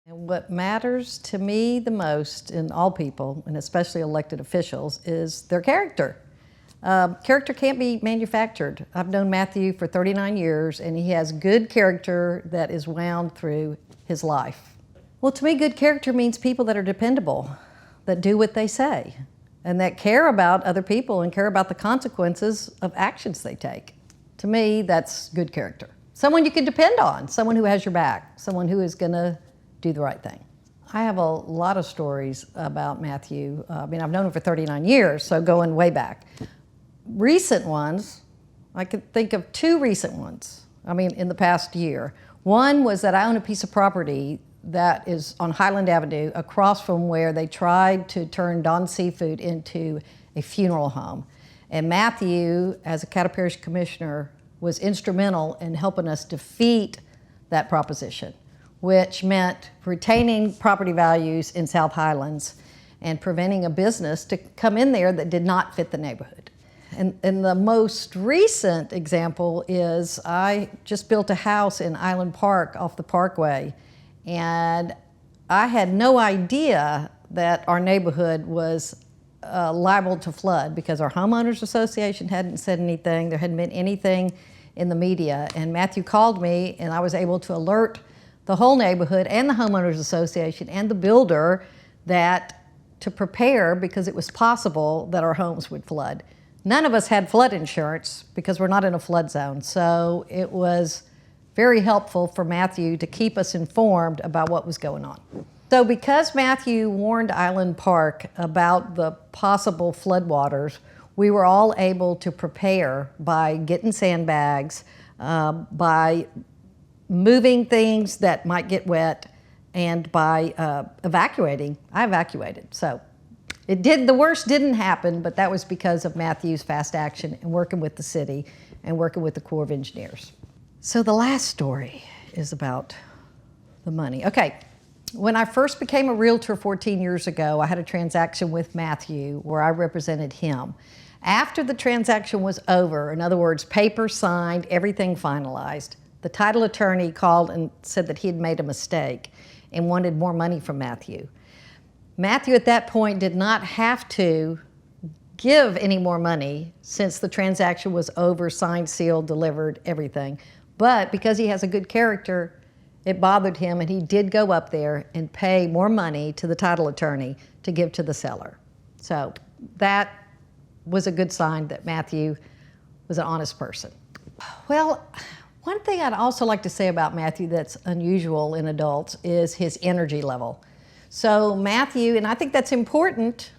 And what matters to me the most in all people, and especially elected officials, is their character. Character can't be manufactured. I've known Matthew for 39 years, and he has good character that is wound through his life. Well, to me, good character means people that are dependable, that do what they say, and that care about other people and care about the consequences of actions they take. To me, that's good character. Someone you can depend on, someone who has your back, someone who is going to do the right thing. I have a lot of stories about Matthew. I've known him for 39 years, so going way back. Recent ones, I could think of two recent ones, in the past year. One was that I own a piece of property that is on Highland Avenue across from where they tried to turn Don Seafood into a funeral home. And Matthew, as a Caddo Parish Commissioner, was instrumental in helping us defeat that proposition, which meant retaining property values in South Highlands and preventing a business to come in there that did not fit the neighborhood. And the most recent example is I just built a house in Island Park off the Parkway, and I had no idea that our neighborhood was liable to flood because our homeowners association hadn't said anything. There hadn't been anything in the media. And Matthew called me, and I was able to alert the whole neighborhood and the homeowners association and the builder to prepare, because it was possible that our homes would flood. None of us had flood insurance because we're not in a flood zone. So it was very helpful for Matthew to keep us informed about what was going on. So because Matthew warned Island Park about the possible floodwaters, we were all able to prepare by getting sandbags, by moving things that might get wet, and by evacuating. I evacuated. So the worst didn't happen, but that was because of Matthew's fast action and working with the city and working with the Corps of Engineers. So the last story is about the money. Okay, when I first became a realtor 14 years ago, I had a transaction with Matthew where I represented him. After the transaction was over, in other words, paper signed, everything finalized, the title attorney called and said that he had made a mistake and wanted more money from Matthew. Matthew at that point did not have to give any more money since the transaction was over, signed, sealed, delivered, everything. But because he has a good character, it bothered him, and he did go up there and pay more money to the title attorney to give to the seller. So that was a good sign that Matthew was an honest person. Well, one thing I'd also like to say about Matthew that's unusual in adults is his energy level. So Matthew, and I think that's important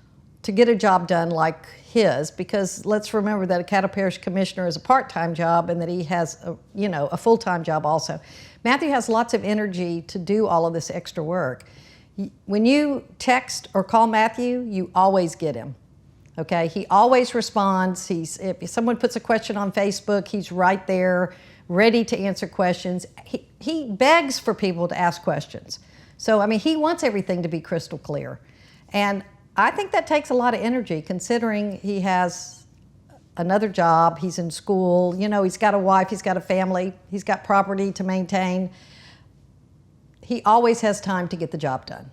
to get a job done like his, because let's remember that a Caddo Parish Commissioner is a part-time job and that he has a full-time job also. Matthew has lots of energy to do all of this extra work. When you text or call Matthew, you always get him. Okay, he always responds. If someone puts a question on Facebook, he's right there, ready to answer questions. He begs for people to ask questions. So, he wants everything to be crystal clear. And I think that takes a lot of energy, considering he has another job, he's in school, he's got a wife, he's got a family, he's got property to maintain. He always has time to get the job done.